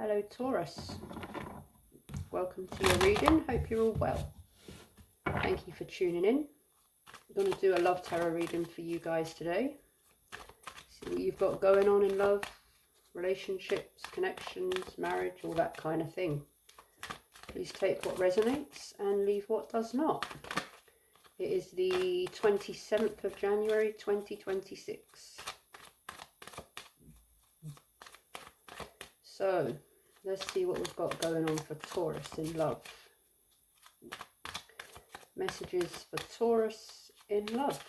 Hello Taurus, welcome to your reading. Hope you're all well. Thank you for tuning in. I'm going to do a love tarot reading for you guys today. See what you've got going on in love, relationships, connections, marriage, all that kind of thing. Please take what resonates and leave what does not. It is the 27th of January 2026. So, let's see what we've got going on for Taurus in love. Messages for Taurus in love.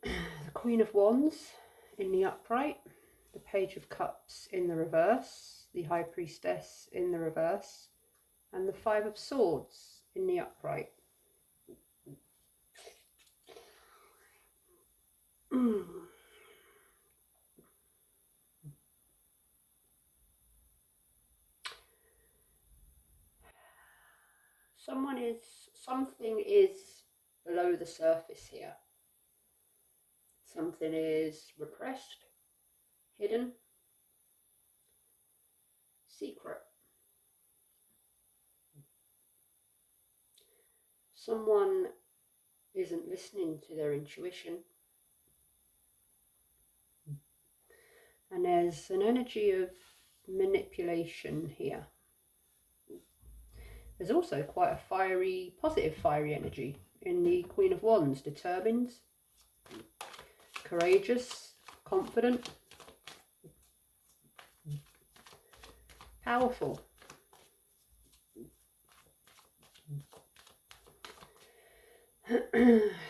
The Queen of Wands in the upright, the Page of Cups in the reverse, the High Priestess in the reverse, and the Five of Swords in the upright. Something is below the surface here. Something is repressed, hidden, secret. Someone isn't listening to their intuition. And there's an energy of manipulation here. There's also quite a positive fiery energy in the Queen of Wands. Determined, courageous, confident, powerful.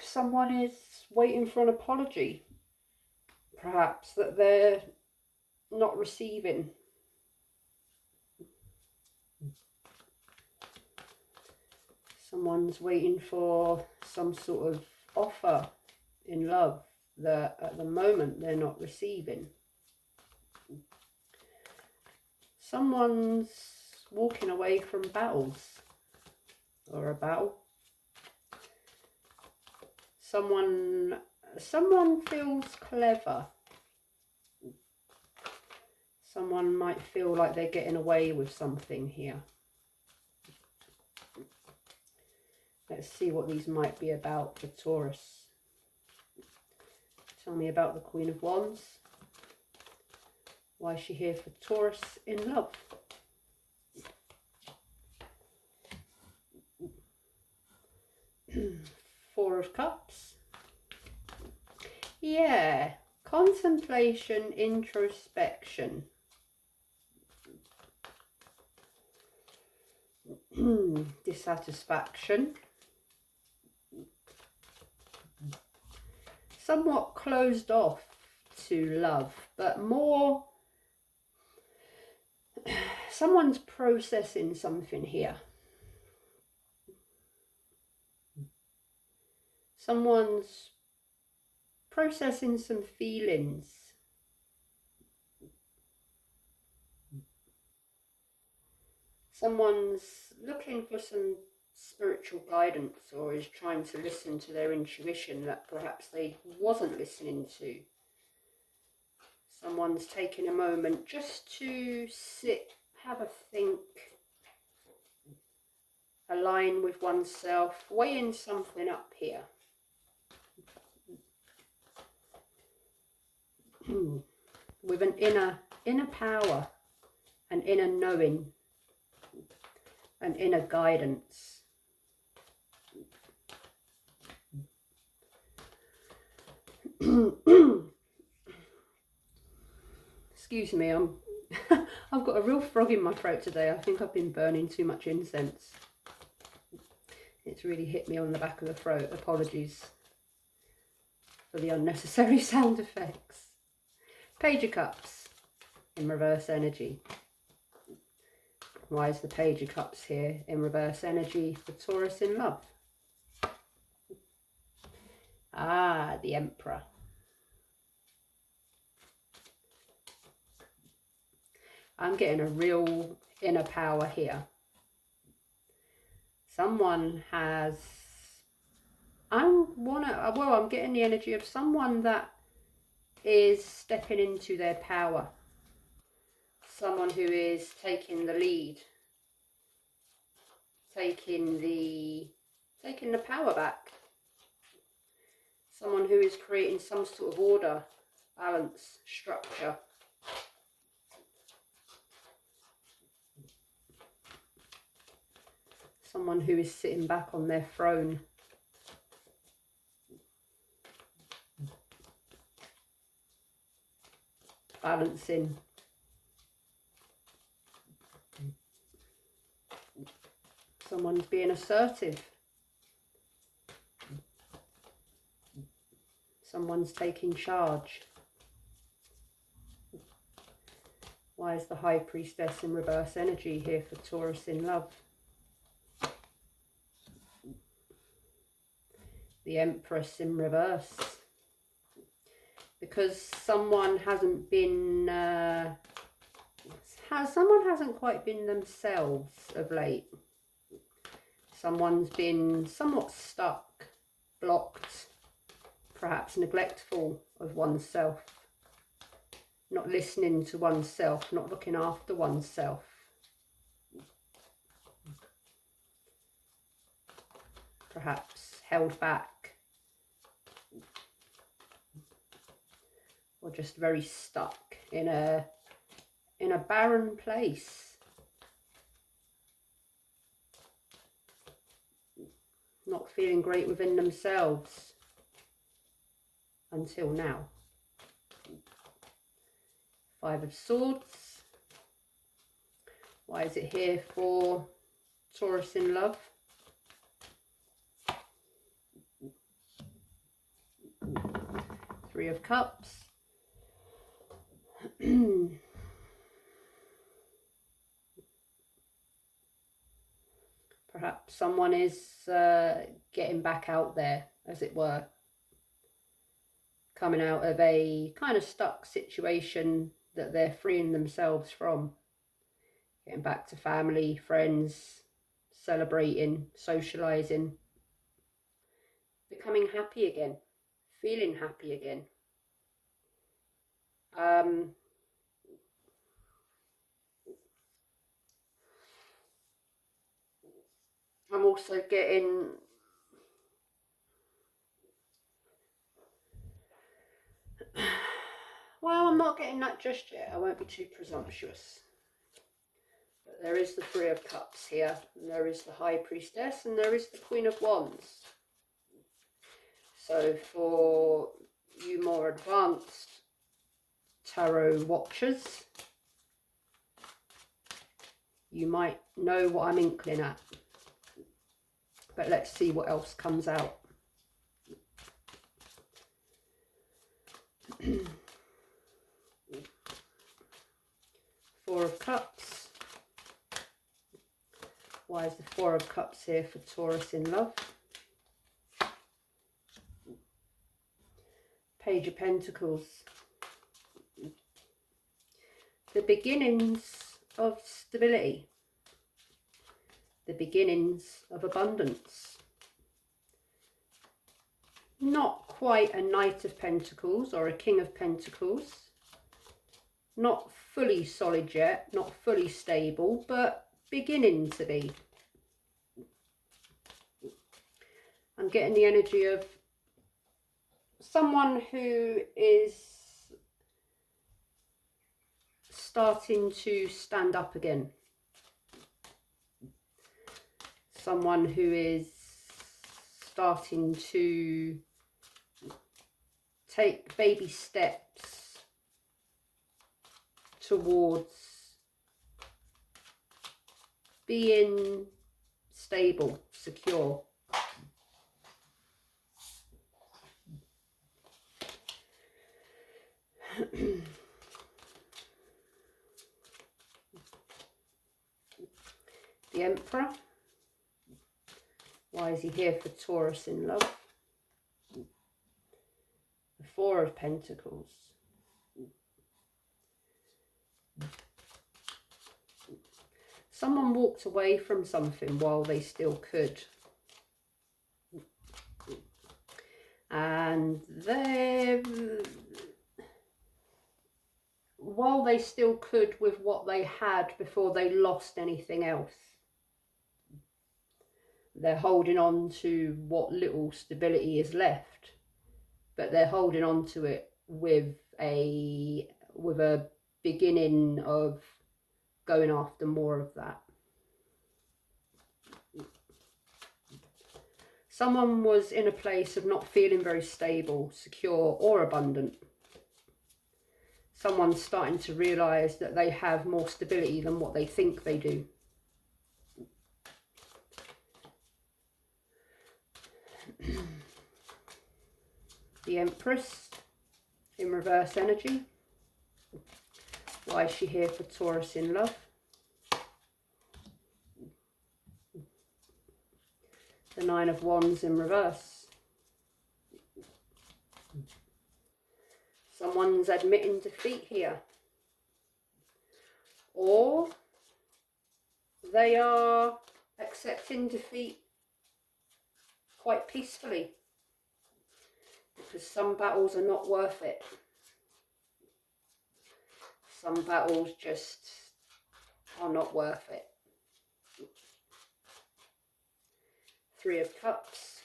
Someone is waiting for an apology, perhaps, that they're not receiving. Someone's waiting for some sort of offer in love that at the moment they're not receiving. Someone's walking away from battles or a battle. Someone feels clever. Someone might feel like they're getting away with something here. Let's see what these might be about for Taurus. Tell me about the Queen of Wands. Why is she here for Taurus in love? Four of Cups. Yeah, contemplation, introspection. Dissatisfaction. Somewhat closed off to love, but more someone's processing something here. Someone's processing some feelings. Someone's looking for some spiritual guidance, or is trying to listen to their intuition that perhaps they wasn't listening to. Someone's taking a moment just to sit, have a think, align with oneself, weighing something up here. With an inner power, an inner knowing, an inner guidance. Excuse me, I've got a real frog in my throat today. I think I've been burning too much incense. It's really hit me on the back of the throat. Apologies for the unnecessary sound effects. Page of Cups in reverse energy. Why is the Page of Cups here in reverse energy for Taurus in love? Ah, the Emperor. I'm getting a real inner power here. Someone has, I'm getting the energy of someone that is stepping into their power. Someone who is taking the lead, taking the power back. Someone who is creating some sort of order, balance, structure. Someone who is sitting back on their throne. Balancing. Someone's being assertive. Someone's taking charge. Why is the High Priestess in reverse energy here for Taurus in love? The Empress in reverse. Because someone hasn't been, someone hasn't quite been themselves of late. Someone's been somewhat stuck, blocked, perhaps neglectful of oneself. Not listening to oneself, not looking after oneself. Perhaps held back. Or just very stuck in a barren place. Not feeling great within themselves until now. Five of Swords. Why is it here for Taurus in love? Three of Cups. Perhaps someone is getting back out there, as it were. Coming out of a kind of stuck situation that they're freeing themselves from. Getting back to family, friends, celebrating, socialising. Becoming happy again. Feeling happy again. I'm also getting well, I'm not getting that just yet. I won't be too presumptuous. But there is the Three of Cups here, and there is the High Priestess, and there is the Queen of Wands. So for you more advanced tarot watchers, you might know what I'm inkling at. But let's see what else comes out. Four of Cups. Why is the Four of Cups here for Taurus in love? Page of Pentacles. The beginnings of stability. The beginnings of abundance. Not quite a Knight of Pentacles or a King of Pentacles. Not fully solid yet, not fully stable, but beginning to be. I'm getting the energy of someone who is starting to stand up again. Someone who is starting to take baby steps towards being stable, secure. The Emperor. Why is he here for Taurus in love? The Four of Pentacles. Someone walked away from something while they still could. And while they still could with what they had before they lost anything else, they're holding on to what little stability is left, but they're holding on to it with a beginning of going after more of that. Someone was in a place of not feeling very stable, secure, or abundant. Someone's starting to realise that they have more stability than what they think they do. The Empress in reverse energy. Why is she here for Taurus in love? The Nine of Wands in reverse. Someone's admitting defeat here. Or they are accepting defeat quite peacefully, because some battles are not worth it. Some battles just are not worth it. Three of Cups.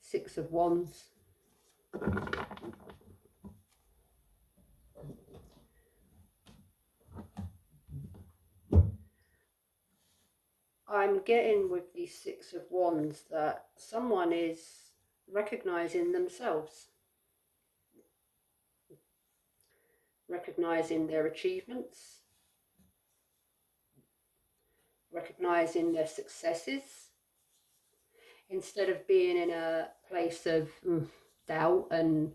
Six of Wands. I'm getting with the Six of Wands that someone is recognizing themselves, recognizing their achievements, recognizing their successes, instead of being in a place of doubt and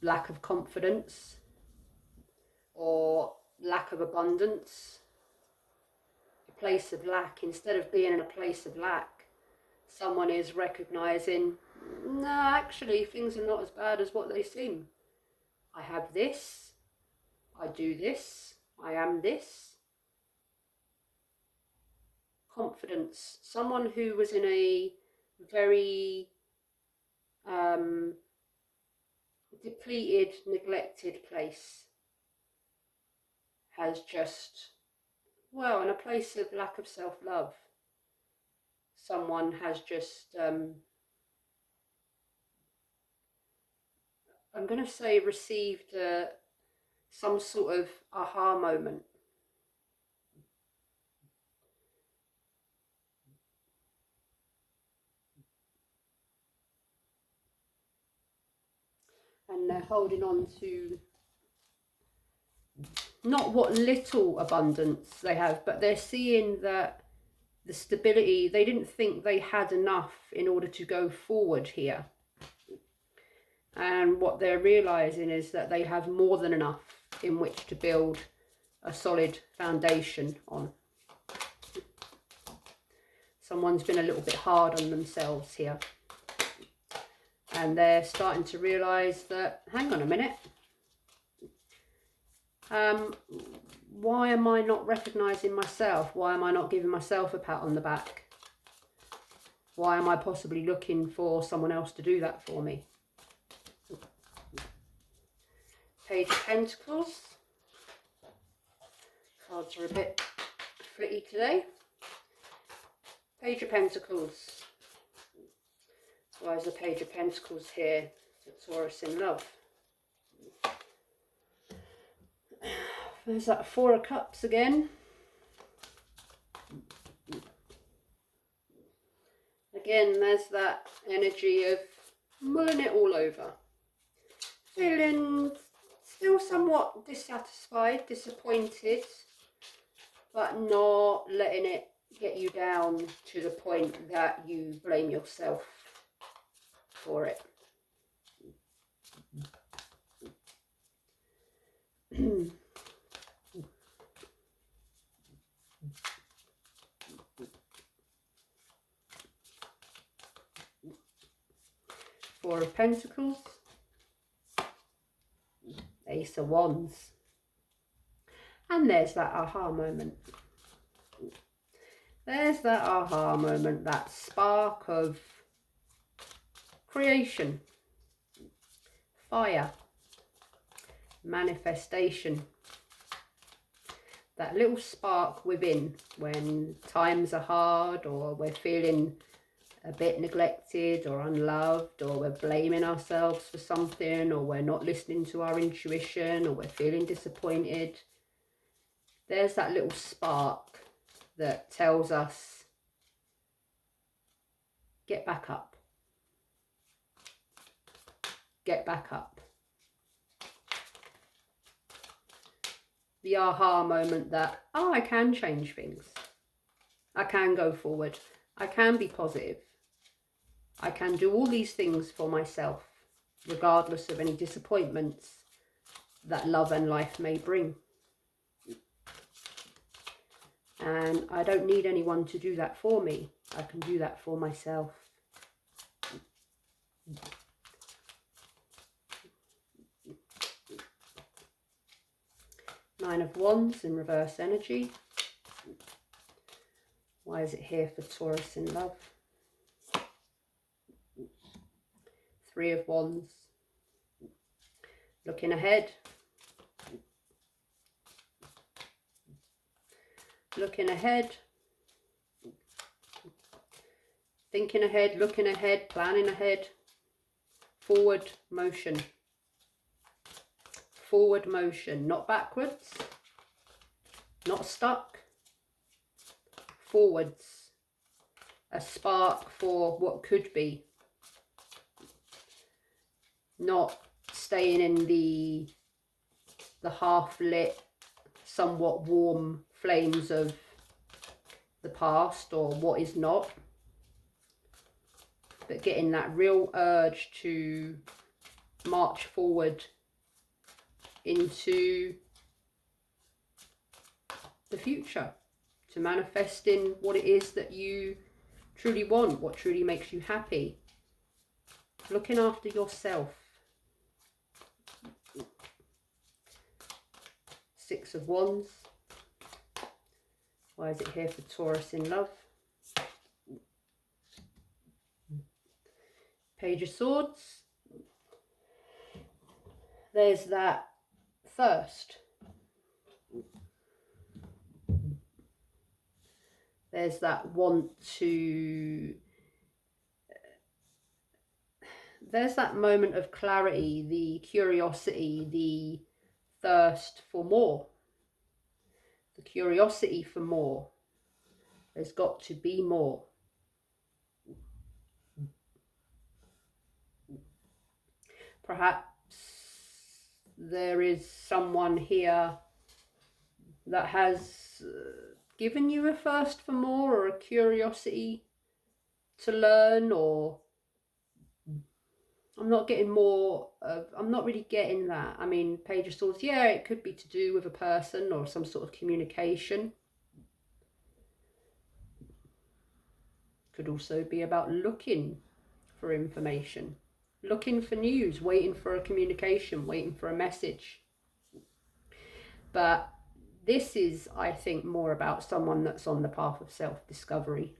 lack of confidence or lack of abundance. A place of lack. Instead of being in a place of lack, someone is recognizing, no, actually things are not as bad as what they seem. I have this, I do this, I am this. Confidence. Someone who was in a very depleted, neglected place has just, well, in a place of lack of self-love, someone has just, I'm going to say, received some sort of aha moment. And they're holding on to not what little abundance they have, but they're seeing that the stability, they didn't think they had enough in order to go forward here. And what they're realizing is that they have more than enough in which to build a solid foundation on. Someone's been a little bit hard on themselves here. And they're starting to realize that, hang on a minute, why am I not recognizing myself? Why am I not giving myself a pat on the back? Why am I possibly looking for someone else to do that for me? Page of Pentacles. Cards are a bit flitty today. Page of Pentacles. Why is the Page of Pentacles here for Taurus in love? There's that Four of Cups again. Again, there's that energy of mulling it all over. Feeling still somewhat dissatisfied, disappointed, but not letting it get you down to the point that you blame yourself for it. Four of Pentacles, Ace of Wands. And there's that aha moment. There's that aha moment, that spark of creation, fire, manifestation. That little spark within when times are hard, or we're feeling a bit neglected or unloved, or we're blaming ourselves for something, or we're not listening to our intuition, or we're feeling disappointed. There's that little spark that tells us, get back up. Get back up. The aha moment that, oh, I can change things. I can go forward. I can be positive. I can do all these things for myself, regardless of any disappointments that love and life may bring. And I don't need anyone to do that for me. I can do that for myself. Nine of Wands in reverse energy. Why is it here for Taurus in love? Three of Wands. Looking ahead. Looking ahead. Thinking ahead, looking ahead, planning ahead. Forward motion. Forward motion, not backwards, not stuck. Forwards. A spark for what could be. Not staying in the half-lit, somewhat warm flames of the past or what is not. But getting that real urge to march forward into the future, to manifesting what it is that you truly want, what truly makes you happy. Looking after yourself. Six of Wands. Why is it here for Taurus in love? Page of Swords. There's that thirst. There's that want to... There's that moment of clarity, the curiosity, the thirst for more. The curiosity for more. There's got to be more. Perhaps there is someone here that has given you a thirst for more, or a curiosity to learn, or I'm not getting more of, I'm not really getting that. I mean, Page of Swords, yeah, it could be to do with a person or some sort of communication. Could also be about looking for information, looking for news, waiting for a communication, waiting for a message. But this is, I think, more about someone that's on the path of self-discovery.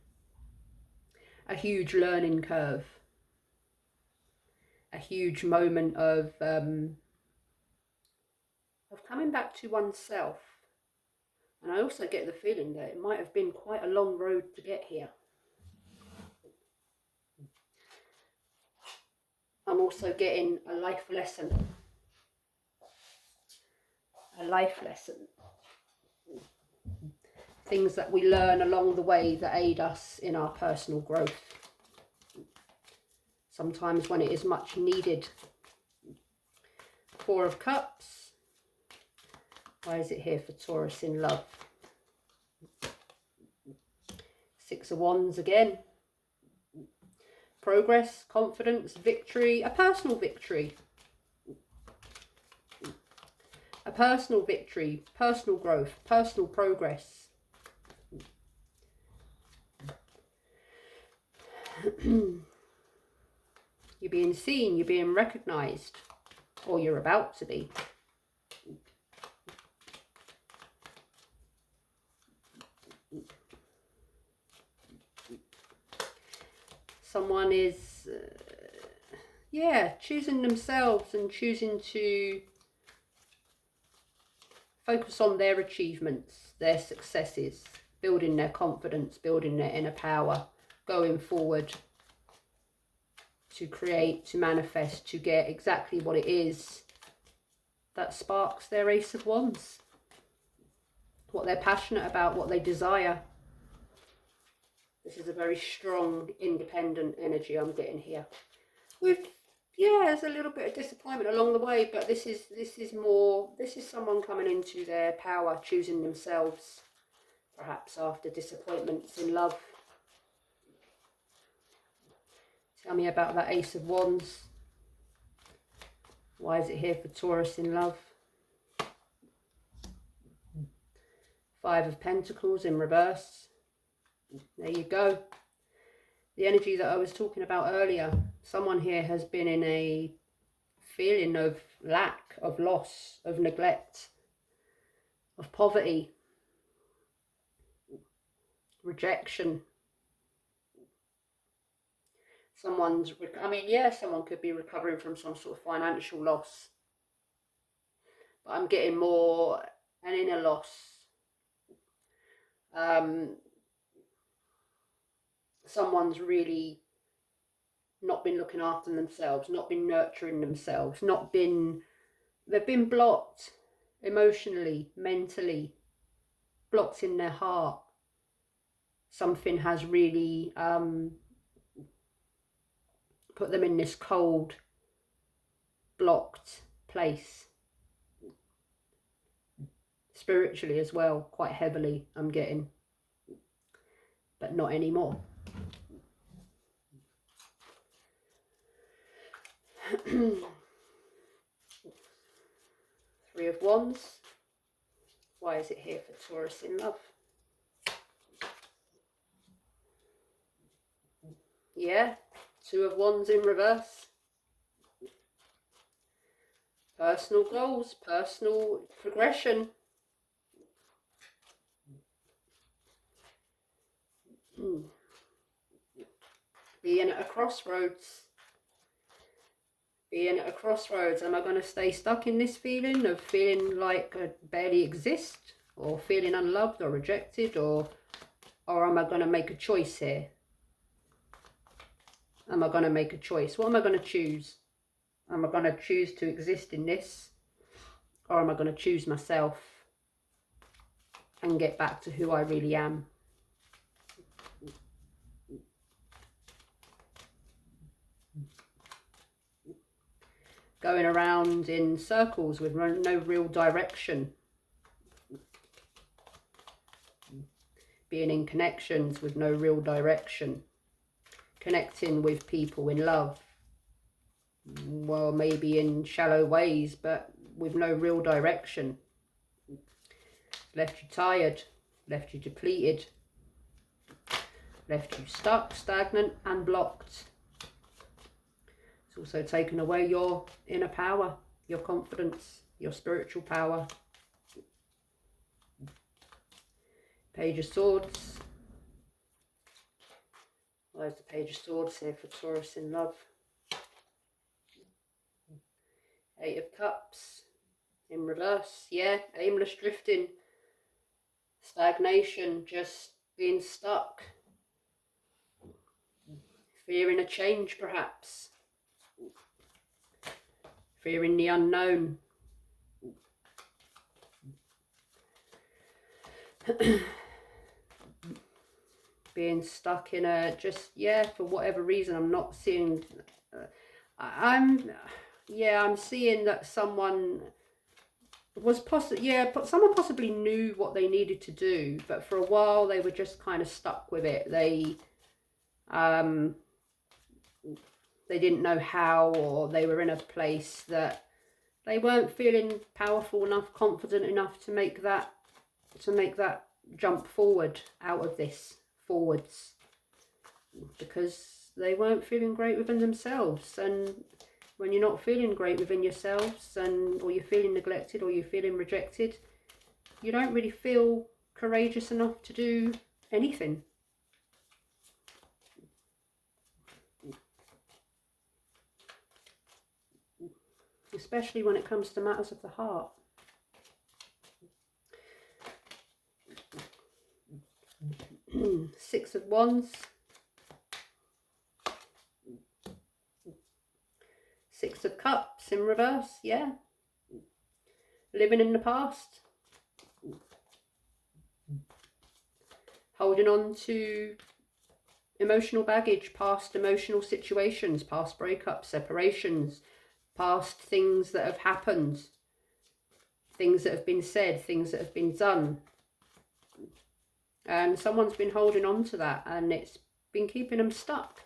A huge learning curve. A huge moment of coming back to oneself. And I also get the feeling that it might have been quite a long road to get here. I'm also getting a life lesson. A life lesson. Things that we learn along the way that aid us in our personal growth. Sometimes when it is much needed. Four of Cups. Why is it here for Taurus in love? Six of Wands again. Progress, confidence, victory, a personal victory. A personal victory, personal growth, personal progress. You're being seen, you're being recognised, or you're about to be. Someone is, yeah, choosing themselves and choosing to focus on their achievements, their successes, building their confidence, building their inner power, going forward to create, to manifest, to get exactly what it is that sparks their Ace of Wands. What they're passionate about, what they desire. This is a very strong, independent energy I'm getting here. With, yeah, there's a little bit of disappointment along the way, but this is someone coming into their power, choosing themselves, perhaps after disappointments in love. Tell me about that Ace of Wands. Why is it here for Taurus in love? Five of Pentacles in reverse. There you go. The energy that I was talking about earlier. Someone here has been in a feeling of lack, of loss, of neglect, of poverty, rejection. Someone could be recovering from some sort of financial loss. But I'm getting more an inner loss. Someone's really not been looking after themselves, not been nurturing themselves, they've been blocked emotionally, mentally, blocked in their heart. Something has really put them in this cold, blocked place. Spiritually as well, quite heavily, I'm getting. But not anymore. Three of Wands. Why is it here for Taurus in love? Yeah, Two of Wands in reverse. Personal goals, personal progression. Being at a crossroads. Being at a crossroads. Am I going to stay stuck in this feeling of feeling like I barely exist, or feeling unloved or rejected, or am I going to make a choice here? Am I going to make a choice? What am I going to choose? Am I going to choose to exist in this, or am I going to choose myself and get back to who I really am? Going around in circles with no real direction. Being in connections with no real direction. Connecting with people in love. Well, maybe in shallow ways, but with no real direction. Left you tired, left you depleted, left you stuck, stagnant and blocked. It's also taken away your inner power, your confidence, your spiritual power. Page of Swords. Where's the Page of Swords here for Taurus in love? Eight of Cups in reverse. Yeah, aimless drifting. Stagnation, just being stuck. Fearing a change perhaps. Fearing the unknown. Being stuck in a, just, yeah, for whatever reason, I'm not seeing, I'm seeing that someone was someone possibly knew what they needed to do, but for a while they were just kind of stuck with it. They didn't know how, or they were in a place that they weren't feeling powerful enough, confident enough to make that jump forward out of this, forwards, because they weren't feeling great within themselves. And when you're not feeling great within yourselves, or you're feeling neglected, or you're feeling rejected, you don't really feel courageous enough to do anything. Especially when it comes to matters of the heart. Six of Wands. Six of Cups in reverse, yeah. Living in the past. Holding on to emotional baggage, past emotional situations, past breakups, separations, past things that have happened, things that have been said, things that have been done. And someone's been holding on to that and it's been keeping them stuck.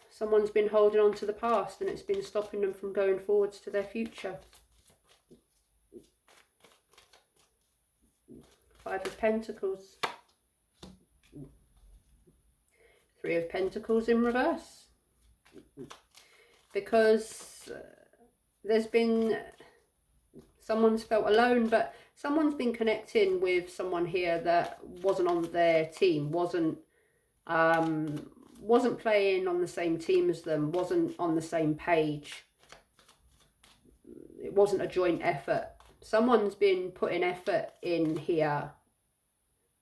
Someone's been holding on to the past and it's been stopping them from going forwards to their future. Five of Pentacles. Three of Pentacles in reverse. Because there's been... someone's felt alone, but someone's been connecting with someone here that wasn't on their team, wasn't playing on the same team as them, wasn't on the same page. It wasn't a joint effort. Someone's been putting effort in here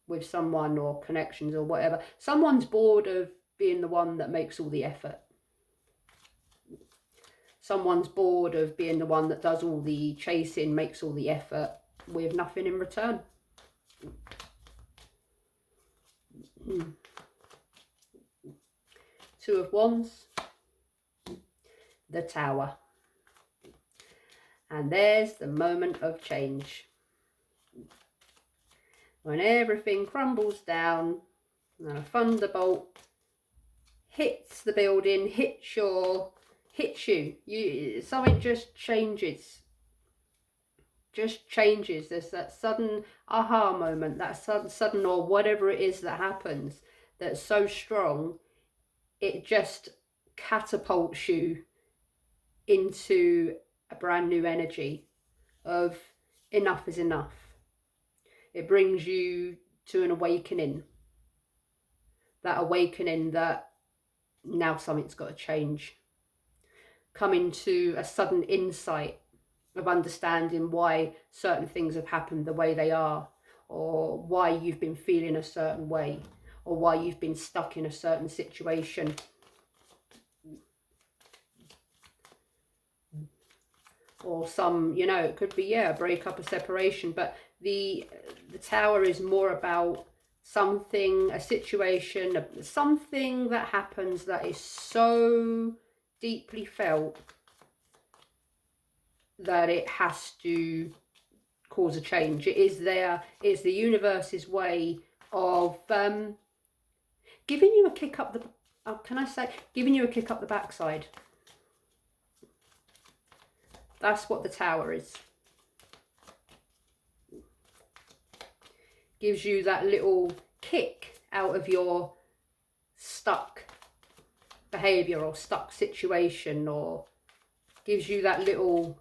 with someone or connections or whatever. Someone's bored of being the one that makes all the effort. Someone's bored of being the one that does all the chasing, makes all the effort with nothing in return. Two of Wands. The Tower. And there's the moment of change. When everything crumbles down and a thunderbolt hits the building, hits you, something just changes. Just changes. There's that sudden aha moment, that sudden or whatever it is that happens that's so strong, it just catapults you into a brand new energy of enough is enough. It brings you to an awakening. That awakening that now something's got to change. Coming to a sudden insight of understanding why certain things have happened the way they are, or why you've been feeling a certain way, or why you've been stuck in a certain situation. Or some, you know, it could be, yeah, a breakup, a separation, but the Tower is more about something, a situation, something that happens that is so deeply felt that it has to cause a change. It is there, it's the universe's way of giving you a kick up the, giving you a kick up the backside. That's what the Tower is. Gives you that little kick out of your stuck behaviour or stuck situation, or gives you that little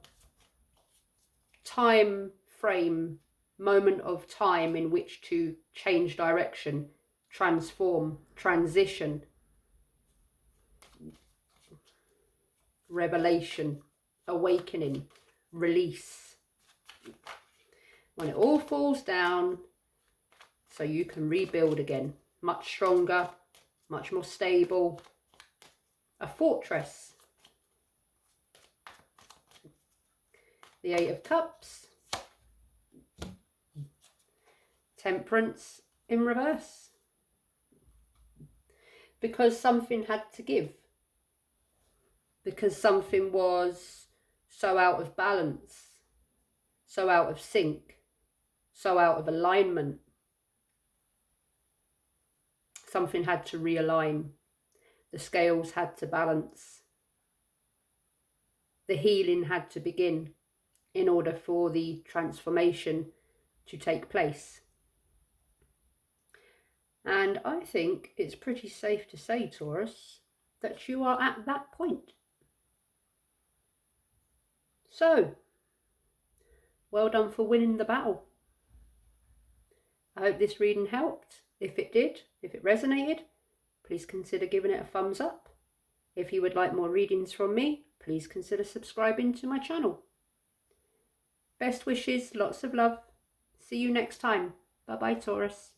time frame, moment of time in which to change direction, transform, transition, revelation, awakening, release. When it all falls down, so you can rebuild again, much stronger, much more stable, a fortress. The Eight of Cups, Temperance in reverse, because something had to give, because something was so out of balance, so out of sync, so out of alignment. Something had to realign. The scales had to balance. The healing had to begin in order for the transformation to take place. And I think it's pretty safe to say, Taurus, that you are at that point. So, well done for winning the battle. I hope this reading helped. If it did, if it resonated, please consider giving it a thumbs up. If you would like more readings from me, please consider subscribing to my channel. Best wishes, lots of love. See you next time. Bye bye, Taurus.